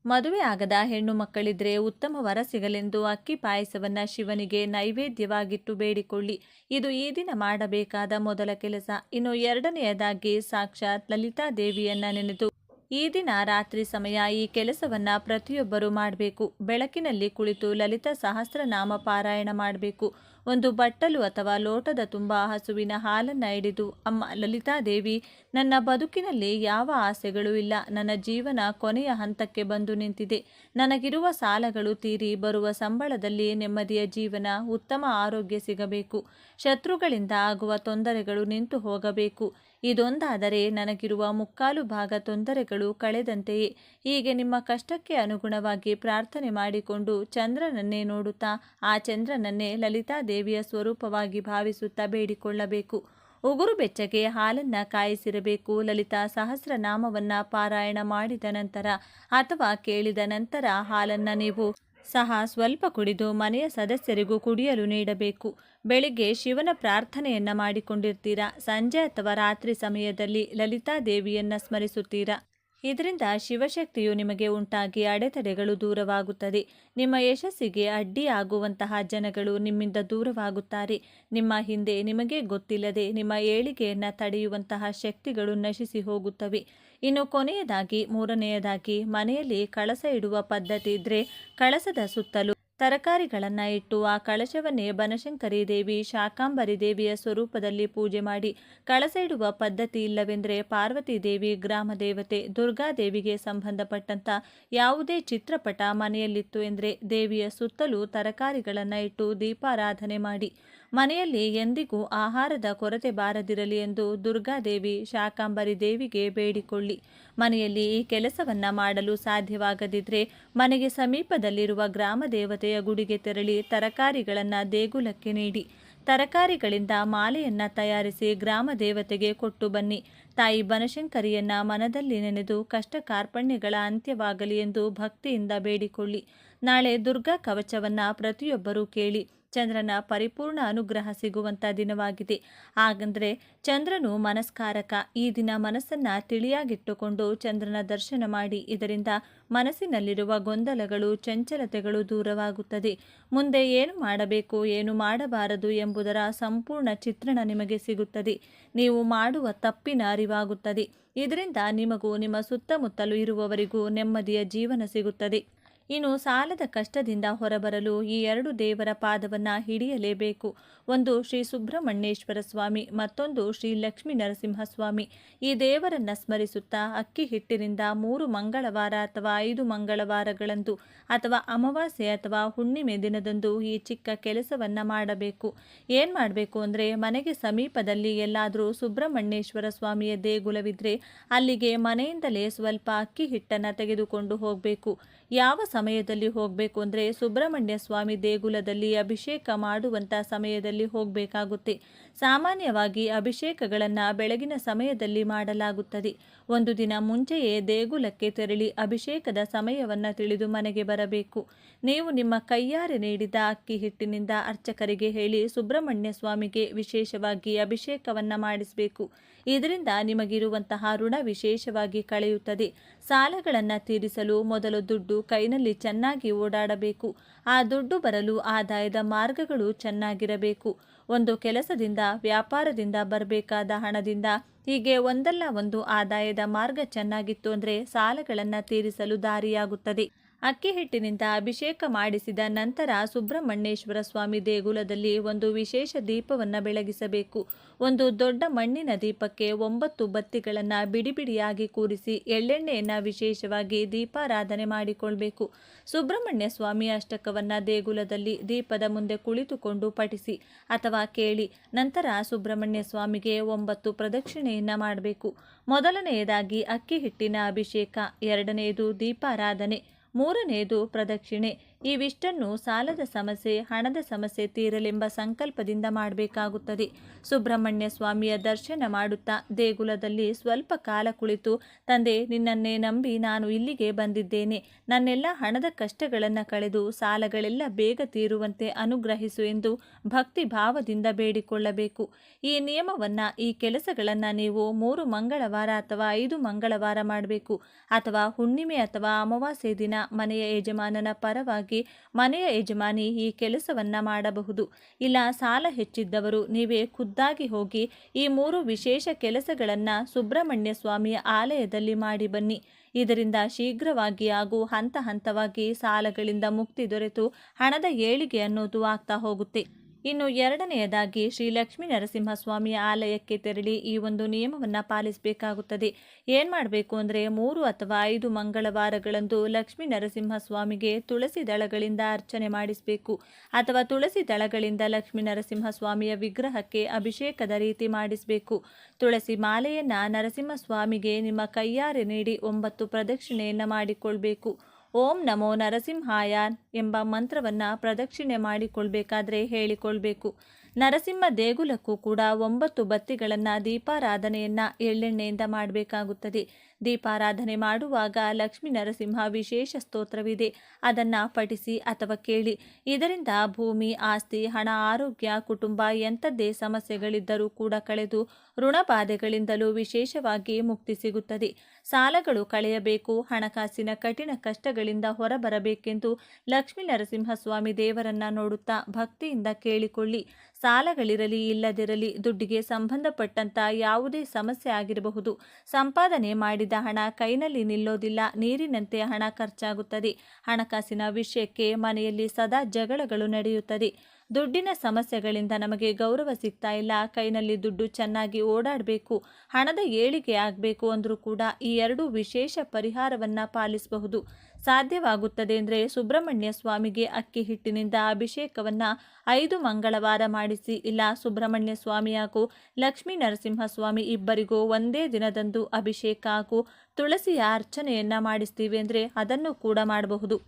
ಮದುವೆ ಆಗದ ಹೆಣ್ಣು ಮಕ್ಕಳಿದ್ರೆ ಉತ್ತಮ ವರ ಸಿಗಲೆಂದು ಅಕ್ಕಿ ಪಾಯಸವನ್ನು ಶಿವನಿಗೆ ನೈವೇದ್ಯವಾಗಿಟ್ಟು ಬೇಡಿಕೊಳ್ಳಿ. ಇದು ಈ ದಿನ ಮಾಡಬೇಕಾದ ಮೊದಲ ಕೆಲಸ. ಇನ್ನು ಎರಡನೆಯದಾಗಿ ಸಾಕ್ಷಾತ್ ಲಲಿತಾ ದೇವಿಯನ್ನ ನೆನೆದು ಈ ದಿನ ರಾತ್ರಿ ಸಮಯ ಈ ಕೆಲಸವನ್ನು ಪ್ರತಿಯೊಬ್ಬರೂ ಮಾಡಬೇಕು. ಬೆಳಕಿನಲ್ಲಿ ಕುಳಿತು ಲಲಿತಾ ಸಹಸ್ರನಾಮ ಪಾರಾಯಣ ಮಾಡಬೇಕು. ಒಂದು ಬಟ್ಟಲು ಅಥವಾ ಲೋಟದ ತುಂಬ ಹಸುವಿನ ಹಾಲನ್ನು ಹಿಡಿದು, ಅಮ್ಮ ಲಲಿತಾದೇವಿ, ನನ್ನ ಬದುಕಿನಲ್ಲಿ ಯಾವ ಆಸೆಗಳೂ ಇಲ್ಲ, ನನ್ನ ಜೀವನ ಕೊನೆಯ ಹಂತಕ್ಕೆ ಬಂದು ನಿಂತಿದೆ, ನನಗಿರುವ ಸಾಲಗಳು ತೀರಿ ಬರುವ ಸಂಬಳದಲ್ಲಿ ನೆಮ್ಮದಿಯ ಜೀವನ, ಉತ್ತಮ ಆರೋಗ್ಯ ಸಿಗಬೇಕು, ಶತ್ರುಗಳಿಂದ ಆಗುವ ತೊಂದರೆಗಳು ನಿಂತು ಹೋಗಬೇಕು, ಇದೊಂದಾದರೆ ನನಗಿರುವ ಮುಕ್ಕಾಲು ಭಾಗ ತೊಂದರೆಗಳು ಕಳೆದಂತೆಯೇ. ಹೀಗೆ ನಿಮ್ಮ ಕಷ್ಟಕ್ಕೆ ಅನುಗುಣವಾಗಿ ಪ್ರಾರ್ಥನೆ ಮಾಡಿಕೊಂಡು ಚಂದ್ರನನ್ನೇ ನೋಡುತ್ತಾ ಆ ಚಂದ್ರನನ್ನೇ ಲಲಿತಾ ದೇವಿಯ ಸ್ವರೂಪವಾಗಿ ಭಾವಿಸುತ್ತಾ ಬೇಡಿಕೊಳ್ಳಬೇಕು. ಉಗುರು ಬೆಚ್ಚಗೆ ಹಾಲನ್ನು ಕಾಯಿಸಿರಬೇಕು. ಲಲಿತಾ ಸಹಸ್ರನಾಮವನ್ನು ಪಾರಾಯಣ ಮಾಡಿದ ನಂತರ ಅಥವಾ ಕೇಳಿದ ನಂತರ ಹಾಲನ್ನು ನೀವು ಸಹ ಸ್ವಲ್ಪ ಕುಡಿದು ಮನೆಯ ಸದಸ್ಯರಿಗೂ ಕುಡಿಯಲು ನೀಡಬೇಕು. ಬೆಳಿಗ್ಗೆ ಶಿವನ ಪ್ರಾರ್ಥನೆಯನ್ನು ಮಾಡಿಕೊಂಡಿರ್ತೀರಾ, ಸಂಜೆ ಅಥವಾ ರಾತ್ರಿ ಸಮಯದಲ್ಲಿ ಲಲಿತಾ ದೇವಿಯನ್ನು ಸ್ಮರಿಸುತ್ತೀರಾ. ಇದರಿಂದ ಶಿವಶಕ್ತಿಯು ನಿಮಗೆ ಉಂಟಾಗಿ ಅಡೆತಡೆಗಳು ದೂರವಾಗುತ್ತದೆ. ನಿಮ್ಮ ಯಶಸ್ಸಿಗೆ ಅಡ್ಡಿಯಾಗುವಂತಹ ಜನಗಳು ನಿಮ್ಮಿಂದ ದೂರವಾಗುತ್ತಾರೆ. ನಿಮ್ಮ ಹಿಂದೆ ನಿಮಗೆ ಗೊತ್ತಿಲ್ಲದೆ ನಿಮ್ಮ ಏಳಿಗೆಯನ್ನು ತಡೆಯುವಂತಹ ಶಕ್ತಿಗಳು ನಶಿಸಿ ಹೋಗುತ್ತವೆ. ಇನ್ನು ಕೊನೆಯದಾಗಿ ಮೂರನೆಯದಾಗಿ ಮನೆಯಲ್ಲಿ ಕಳಸ ಇಡುವ ಪದ್ಧತಿ ಇದ್ದರೆ ಕಳಸದ ಸುತ್ತಲೂ ತರಕಾರಿಗಳನ್ನು ಇಟ್ಟು ಆ ಕಳಶವನ್ನೇ ಬನಶಂಕರಿ ದೇವಿ, ಶಾಕಾಂಬರಿ ದೇವಿಯ ಸ್ವರೂಪದಲ್ಲಿ ಪೂಜೆ ಮಾಡಿ ಕಳಸ ಇಡುವ ಪದ್ಧತಿ ಇಲ್ಲವೆಂದರೆ ಪಾರ್ವತಿ ದೇವಿ, ಗ್ರಾಮ ದೇವತೆ, ದುರ್ಗಾದೇವಿಗೆ ಸಂಬಂಧಪಟ್ಟಂತ ಯಾವುದೇ ಚಿತ್ರಪಟ ಮನೆಯಲ್ಲಿತ್ತು ಎಂದರೆ ದೇವಿಯ ಸುತ್ತಲೂ ತರಕಾರಿಗಳನ್ನು ಇಟ್ಟು ದೀಪಾರಾಧನೆ ಮಾಡಿ ಮನೆಯಲ್ಲಿ ಎಂದಿಗೂ ಆಹಾರದ ಕೊರತೆ ಬಾರದಿರಲಿ ಎಂದು ದುರ್ಗಾದೇವಿ, ಶಾಕಾಂಬರಿ ದೇವಿಗೆ ಬೇಡಿಕೊಳ್ಳಿ. ಮನೆಯಲ್ಲಿ ಈ ಕೆಲಸವನ್ನ ಮಾಡಲು ಸಾಧ್ಯವಾಗದಿದ್ದರೆ ಮನೆಗೆ ಸಮೀಪದಲ್ಲಿರುವ ಗ್ರಾಮ ದೇವತೆಯ ಗುಡಿಗೆ ತೆರಳಿ ತರಕಾರಿಗಳನ್ನು ದೇಗುಲಕ್ಕೆ ನೀಡಿ ತರಕಾರಿಗಳಿಂದ ಮಾಲೆಯನ್ನ ತಯಾರಿಸಿ ಗ್ರಾಮ ದೇವತೆಗೆ ಕೊಟ್ಟು ಬನ್ನಿ. ತಾಯಿ ಬನಶಂಕರಿಯನ್ನ ಮನದಲ್ಲಿ ನೆನೆದು ಕಷ್ಟ ಕಾರ್ಪಣ್ಯಗಳ ಅಂತ್ಯವಾಗಲಿ ಎಂದು ಭಕ್ತಿಯಿಂದ ಬೇಡಿಕೊಳ್ಳಿ. ನಾಳೆ ದುರ್ಗಾ ಕವಚವನ್ನ ಪ್ರತಿಯೊಬ್ಬರೂ ಕೇಳಿ. ಚಂದ್ರನ ಪರಿಪೂರ್ಣ ಅನುಗ್ರಹ ಸಿಗುವಂಥ ದಿನವಾಗಿದೆ. ಹಾಗಂದ್ರೆ ಚಂದ್ರನು ಮನಸ್ಕಾರಕ. ಈ ದಿನ ಮನಸ್ಸನ್ನ ತಿಳಿಯಾಗಿಟ್ಟುಕೊಂಡು ಚಂದ್ರನ ದರ್ಶನ ಮಾಡಿ. ಇದರಿಂದ ಮನಸ್ಸಿನಲ್ಲಿರುವ ಗೊಂದಲಗಳು, ಚಂಚಲತೆಗಳು ದೂರವಾಗುತ್ತದೆ. ಮುಂದೆ ಏನು ಮಾಡಬೇಕು, ಏನು ಮಾಡಬಾರದು ಎಂಬುದರ ಸಂಪೂರ್ಣ ಚಿತ್ರಣ ನಿಮಗೆ ಸಿಗುತ್ತದೆ. ನೀವು ಮಾಡುವ ತಪ್ಪಿನ ಅರಿವಾಗುತ್ತದೆ. ಇದರಿಂದ ನಿಮಗೂ ನಿಮ್ಮ ಸುತ್ತಮುತ್ತಲೂ ಇರುವವರಿಗೂ ನೆಮ್ಮದಿಯ ಜೀವನ ಸಿಗುತ್ತದೆ. ಇನ್ನು ಸಾಲದ ಕಷ್ಟದಿಂದ ಹೊರಬರಲು ಈ 2 ದೇವರ ಪಾದವನ್ನ ಹಿಡಿಯಲೇಬೇಕು. ಒಂದು ಶ್ರೀ ಸುಬ್ರಹ್ಮಣ್ಯೇಶ್ವರ ಸ್ವಾಮಿ, ಮತ್ತೊಂದು ಶ್ರೀ ಲಕ್ಷ್ಮೀ ನರಸಿಂಹಸ್ವಾಮಿ. ಈ ದೇವರನ್ನ ಸ್ಮರಿಸುತ್ತಾ ಅಕ್ಕಿ ಹಿಟ್ಟಿನಿಂದ 3 ಮಂಗಳವಾರ ಅಥವಾ 5 ಮಂಗಳವಾರಗಳಂದು ಅಥವಾ ಅಮಾವಾಸ್ಯೆ ಅಥವಾ ಹುಣ್ಣಿಮೆ ದಿನದಂದು ಈ ಚಿಕ್ಕ ಕೆಲಸವನ್ನ ಮಾಡಬೇಕು. ಏನ್ ಮಾಡಬೇಕು ಅಂದ್ರೆ, ಮನೆಗೆ ಸಮೀಪದಲ್ಲಿ ಎಲ್ಲಾದರೂ ಸುಬ್ರಹ್ಮಣ್ಯೇಶ್ವರ ಸ್ವಾಮಿಯ ದೇಗುಲವಿದ್ರೆ ಅಲ್ಲಿಗೆ ಮನೆಯಿಂದಲೇ ಸ್ವಲ್ಪ ಅಕ್ಕಿ ಹಿಟ್ಟನ್ನ ತೆಗೆದುಕೊಂಡು ಹೋಗಬೇಕು. ಯಾವ ಸಮಯದಲ್ಲಿ ಹೋಗಬೇಕು ಅಂದರೆ, ಸುಬ್ರಹ್ಮಣ್ಯ ಸ್ವಾಮಿ ದೇಗುಲದಲ್ಲಿ ಅಭಿಷೇಕ ಮಾಡುವಂಥ ಸಮಯದಲ್ಲಿ ಹೋಗಬೇಕಾಗುತ್ತೆ. ಸಾಮಾನ್ಯವಾಗಿ ಅಭಿಷೇಕಗಳನ್ನು ಬೆಳಗಿನ ಸಮಯದಲ್ಲಿ ಮಾಡಲಾಗುತ್ತದೆ. ಒಂದು ದಿನ ಮುಂಚೆಯೇ ದೇಗುಲಕ್ಕೆ ತೆರಳಿ ಅಭಿಷೇಕದ ಸಮಯವನ್ನು ತಿಳಿದು ಮನೆಗೆ ಬರಬೇಕು. ನೀವು ನಿಮ್ಮ ಕೈಯಾರೆ ನೀಡಿದ ಅಕ್ಕಿ ಹಿಟ್ಟಿನಿಂದ ಅರ್ಚಕರಿಗೆ ಹೇಳಿ ಸುಬ್ರಹ್ಮಣ್ಯ ಸ್ವಾಮಿಗೆ ವಿಶೇಷವಾಗಿ ಅಭಿಷೇಕವನ್ನು ಮಾಡಿಸಬೇಕು. ಇದರಿಂದ ನಿಮಗಿರುವಂತಹ ಋಣ ವಿಶೇಷವಾಗಿ ಕಳೆಯುತ್ತದೆ. ಸಾಲಗಳನ್ನು ತೀರಿಸಲು ಮೊದಲು ದುಡ್ಡು ಕೈನಲ್ಲಿ ಚೆನ್ನಾಗಿ ಓಡಾಡಬೇಕು. ಆ ದುಡ್ಡು ಬರಲು ಆದಾಯದ ಮಾರ್ಗಗಳು ಚೆನ್ನಾಗಿರಬೇಕು. ಒಂದು ಕೆಲಸದಿಂದ, ವ್ಯಾಪಾರದಿಂದ ಬರಬೇಕಾದ ಹಣದಿಂದ ಹೀಗೆ ಒಂದಲ್ಲ ಒಂದು ಆದಾಯದ ಮಾರ್ಗ ಚೆನ್ನಾಗಿತ್ತು ಅಂದರೆ ಸಾಲಗಳನ್ನು ತೀರಿಸಲು ದಾರಿಯಾಗುತ್ತದೆ. ಅಕ್ಕಿ ಹಿಟ್ಟಿನಿಂದ ಅಭಿಷೇಕ ಮಾಡಿಸಿದ ನಂತರ ಸುಬ್ರಹ್ಮಣ್ಯೇಶ್ವರ ಸ್ವಾಮಿ ದೇಗುಲದಲ್ಲಿ ಒಂದು ವಿಶೇಷ ದೀಪವನ್ನು ಬೆಳಗಿಸಬೇಕು. ಒಂದು ದೊಡ್ಡ ಮಣ್ಣಿನ ದೀಪಕ್ಕೆ 9 ಬತ್ತಿಗಳನ್ನು ಬಿಡಿಬಿಡಿಯಾಗಿ ಕೂರಿಸಿ ಎಳ್ಳೆಣ್ಣೆಯನ್ನು ವಿಶೇಷವಾಗಿ ದೀಪಾರಾಧನೆ ಮಾಡಿಕೊಳ್ಬೇಕು. ಸುಬ್ರಹ್ಮಣ್ಯ ಸ್ವಾಮಿ ಅಷ್ಟಕವನ್ನು ದೇಗುಲದಲ್ಲಿ ದೀಪದ ಮುಂದೆ ಕುಳಿತುಕೊಂಡು ಪಠಿಸಿ ಅಥವಾ ಕೇಳಿ. ನಂತರ ಸುಬ್ರಹ್ಮಣ್ಯ ಸ್ವಾಮಿಗೆ 9 ಪ್ರದಕ್ಷಿಣೆಯನ್ನು ಮಾಡಬೇಕು. ಮೊದಲನೆಯದಾಗಿ ಅಕ್ಕಿ ಹಿಟ್ಟಿನ ಅಭಿಷೇಕ, ಎರಡನೆಯದು ದೀಪಾರಾಧನೆ, ಮೂರನೆಯದು ಪ್ರದಕ್ಷಿಣೆ. ಇವಿಷ್ಟನ್ನು ಸಾಲದ ಸಮಸ್ಯೆ, ಹಣದ ಸಮಸ್ಯೆ ತೀರಲೆಂಬ ಸಂಕಲ್ಪದಿಂದ ಮಾಡಬೇಕಾಗುತ್ತದೆ. ಸುಬ್ರಹ್ಮಣ್ಯ ಸ್ವಾಮಿಯ ದರ್ಶನ ಮಾಡುತ್ತಾ ದೇಗುಲದಲ್ಲಿ ಸ್ವಲ್ಪ ಕಾಲ ಕುಳಿತು, ತಂದೆ, ನಿನ್ನನ್ನೇ ನಂಬಿ ನಾನು ಇಲ್ಲಿಗೆ ಬಂದಿದ್ದೇನೆ. ನನ್ನೆಲ್ಲ ಹಣದ ಕಷ್ಟಗಳನ್ನು ಕಳೆದು ಸಾಲಗಳೆಲ್ಲ ಬೇಗ ತೀರುವಂತೆ ಅನುಗ್ರಹಿಸು ಎಂದು ಭಕ್ತಿ ಭಾವದಿಂದ ಬೇಡಿಕೊಳ್ಳಬೇಕು. ಈ ನಿಯಮವನ್ನು, ಈ ಕೆಲಸಗಳನ್ನು ನೀವು 3 ಮಂಗಳವಾರ ಅಥವಾ 5 ಮಂಗಳವಾರ ಮಾಡಬೇಕು. ಅಥವಾ ಹುಣ್ಣಿಮೆ ಅಥವಾ ಅಮಾವಾಸ್ಯೆ ದಿನ ಮನೆಯ ಯಜಮಾನನ ಪರವಾಗಿ ಮನೆಯ ಯಜಮಾನಿ ಈ ಕೆಲಸವನ್ನ ಮಾಡಬಹುದು. ಇಲ್ಲ ಸಾಲ ಹೆಚ್ಚಿದ್ದವರು ನೀವೇ ಖುದ್ದಾಗಿ ಹೋಗಿ ಈ 3 ವಿಶೇಷ ಕೆಲಸಗಳನ್ನ ಸುಬ್ರಹ್ಮಣ್ಯ ಸ್ವಾಮಿಯ ಆಲಯದಲ್ಲಿ ಮಾಡಿ ಬನ್ನಿ. ಇದರಿಂದ ಶೀಘ್ರವಾಗಿ ಹಾಗೂ ಹಂತ ಹಂತವಾಗಿ ಸಾಲಗಳಿಂದ ಮುಕ್ತಿ ದೊರೆತು ಹಣದ ಏಳಿಗೆ ಅನ್ನೋದು ಆಗ್ತಾ ಹೋಗುತ್ತೆ. ಇನ್ನು ಎರಡನೆಯದಾಗಿ ಶ್ರೀ ಲಕ್ಷ್ಮೀ ನರಸಿಂಹಸ್ವಾಮಿಯ ಆಲಯಕ್ಕೆ ತೆರಳಿ ಈ ಒಂದು ನಿಯಮವನ್ನು ಪಾಲಿಸಬೇಕಾಗುತ್ತದೆ. ಏನು ಮಾಡಬೇಕು ಅಂದರೆ, 3 ಅಥವಾ 5 ಮಂಗಳವಾರಗಳಂದು ಲಕ್ಷ್ಮೀ ನರಸಿಂಹಸ್ವಾಮಿಗೆ ತುಳಸಿ ದಳಗಳಿಂದ ಅರ್ಚನೆ ಮಾಡಿಸಬೇಕು. ಅಥವಾ ತುಳಸಿ ದಳಗಳಿಂದ ಲಕ್ಷ್ಮೀ ನರಸಿಂಹಸ್ವಾಮಿಯ ವಿಗ್ರಹಕ್ಕೆ ಅಭಿಷೇಕದ ರೀತಿ ಮಾಡಿಸಬೇಕು. ತುಳಸಿ ಮಾಲೆಯನ್ನು ನರಸಿಂಹಸ್ವಾಮಿಗೆ ನಿಮ್ಮ ಕೈಯಾರೆ ನೀಡಿ 9 ಪ್ರದಕ್ಷಿಣೆಯನ್ನು ಮಾಡಿಕೊಳ್ಬೇಕು. ಓಂ ನಮೋ ನರಸಿಂಹಾಯ ಎಂಬ ಮಂತ್ರವನ್ನು ಪ್ರದಕ್ಷಿಣೆ ಮಾಡಿಕೊಳ್ಬೇಕಾದ್ರೆ ಹೇಳಿಕೊಳ್ಬೇಕು. ನರಸಿಂಹ ದೇಗುಲಕ್ಕೂ ಕೂಡ 9 ಬತ್ತಿಗಳನ್ನು ದೀಪಾರಾಧನೆಯನ್ನು ಎಳ್ಳೆಣ್ಣೆಯಿಂದ ಮಾಡಬೇಕಾಗುತ್ತದೆ. ದೀಪಾರಾಧನೆ ಮಾಡುವಾಗ ಲಕ್ಷ್ಮೀ ನರಸಿಂಹ ವಿಶೇಷ ಸ್ತೋತ್ರವಿದೆ, ಅದನ್ನು ಪಠಿಸಿ ಅಥವಾ ಕೇಳಿ. ಇದರಿಂದ ಭೂಮಿ, ಆಸ್ತಿ, ಹಣ, ಆರೋಗ್ಯ, ಕುಟುಂಬ ಎಂಥದ್ದೇ ಸಮಸ್ಯೆಗಳಿದ್ದರೂ ಕೂಡ ಕಳೆದು ಋಣಬಾಧೆಗಳಿಂದಲೂ ವಿಶೇಷವಾಗಿ ಮುಕ್ತಿ ಸಿಗುತ್ತದೆ. ಸಾಲಗಳು ಕಳೆಯಬೇಕು, ಹಣಕಾಸಿನ ಕಠಿಣ ಕಷ್ಟಗಳಿಂದ ಹೊರಬರಬೇಕೆಂದು ಲಕ್ಷ್ಮೀ ನರಸಿಂಹಸ್ವಾಮಿ ದೇವರನ್ನ ನೋಡುತ್ತಾ ಭಕ್ತಿಯಿಂದ ಕೇಳಿಕೊಳ್ಳಿ. ಸಾಲಗಳಿರಲಿ ಇಲ್ಲದಿರಲಿ, ದುಡ್ಡಿಗೆ ಸಂಬಂಧಪಟ್ಟಂತ ಯಾವುದೇ ಸಮಸ್ಯೆ ಆಗಿರಬಹುದು, ಸಂಪಾದನೆ ಮಾಡಿದ ಹಣ ಕೈನಲ್ಲಿ ನಿಲ್ಲೋದಿಲ್ಲ, ನೀರಿನಂತೆ ಹಣ ಖರ್ಚಾಗುತ್ತದೆ. ಹಣಕಾಸಿನ ವಿಷಯಕ್ಕೆ ಮನೆಯಲ್ಲಿ ಸದಾ ಜಗಳಗಳು ನಡೆಯುತ್ತದೆ. ದುಡ್ಡಿನ ಸಮಸ್ಯೆಗಳಿಂದ ನಮಗೆ ಗೌರವ ಸಿಗ್ತಾ ಇಲ್ಲ, ಕೈನಲ್ಲಿ ದುಡ್ಡು ಚೆನ್ನಾಗಿ ಓಡಾಡಬೇಕು, ಹಣದ ಏಳಿಗೆ ಆಗಬೇಕು ಅಂದರೂ ಕೂಡ ಈ ಎರಡು ವಿಶೇಷ ಪರಿಹಾರವನ್ನ ಪಾಲಿಸಬಹುದು. ಸಾಧ್ಯವಾಗುತ್ತದೆ ಅಂದರೆ ಸುಬ್ರಹ್ಮಣ್ಯ ಸ್ವಾಮಿಗೆ ಅಕ್ಕಿ ಹಿಟ್ಟಿನಿಂದ ಅಭಿಷೇಕವನ್ನ 5 ಮಂಗಳವಾರ ಮಾಡಿಸಿ, ಇಲ್ಲ ಸುಬ್ರಹ್ಮಣ್ಯ ಸ್ವಾಮಿ ಹಾಗೂ ಲಕ್ಷ್ಮೀ ನರಸಿಂಹಸ್ವಾಮಿ ಇಬ್ಬರಿಗೂ ಒಂದೇ ದಿನದಂದು ಅಭಿಷೇಕ ಹಾಗೂ ತುಳಸಿಯ ಅರ್ಚನೆಯನ್ನ ಮಾಡಿಸ್ತೀವಿ ಅಂದರೆ ಅದನ್ನು ಕೂಡ ಮಾಡಬಹುದು.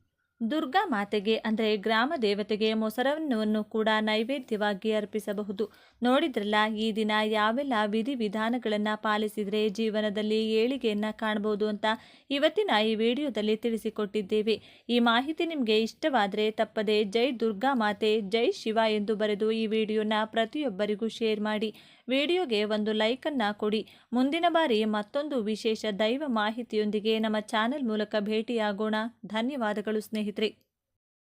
ದುರ್ಗಾ ಮಾತೆಗೆ ಅಂದರೆ ಗ್ರಾಮ ದೇವತೆಗೆ ಮೊಸರನ್ನವನ್ನು ಕೂಡ ನೈವೇದ್ಯವಾಗಿ ಅರ್ಪಿಸಬಹುದು. ನೋಡಿದ್ರಲ್ಲ, ಈ ದಿನ ಯಾವೆಲ್ಲ ವಿಧಿವಿಧಾನಗಳನ್ನು ಪಾಲಿಸಿದರೆ ಜೀವನದಲ್ಲಿ ಏಳಿಗೆಯನ್ನು ಕಾಣಬಹುದು ಅಂತ ಇವತ್ತಿನ ಈ ವಿಡಿಯೋದಲ್ಲಿ ತಿಳಿಸಿಕೊಟ್ಟಿದ್ದೇವೆ. ಈ ಮಾಹಿತಿ ನಿಮಗೆ ಇಷ್ಟವಾದರೆ ತಪ್ಪದೆ ಜೈ ದುರ್ಗಾ ಮಾತೆ, ಜೈ ಶಿವ ಎಂದು ಬರೆದು ಈ ವಿಡಿಯೋನ ಪ್ರತಿಯೊಬ್ಬರಿಗೂ ಶೇರ್ ಮಾಡಿ. ವಿಡಿಯೋಗೆ ಒಂದು ಲೈಕನ್ನು ಕೊಡಿ. ಮುಂದಿನ ಬಾರಿ ಮತ್ತೊಂದು ವಿಶೇಷ ದೈವ ಮಾಹಿತಿಯೊಂದಿಗೆ ನಮ್ಮ ಚಾನೆಲ್ ಮೂಲಕ ಭೇಟಿಯಾಗೋಣ. ಧನ್ಯವಾದಗಳು ಸ್ನೇಹಿತರೆ.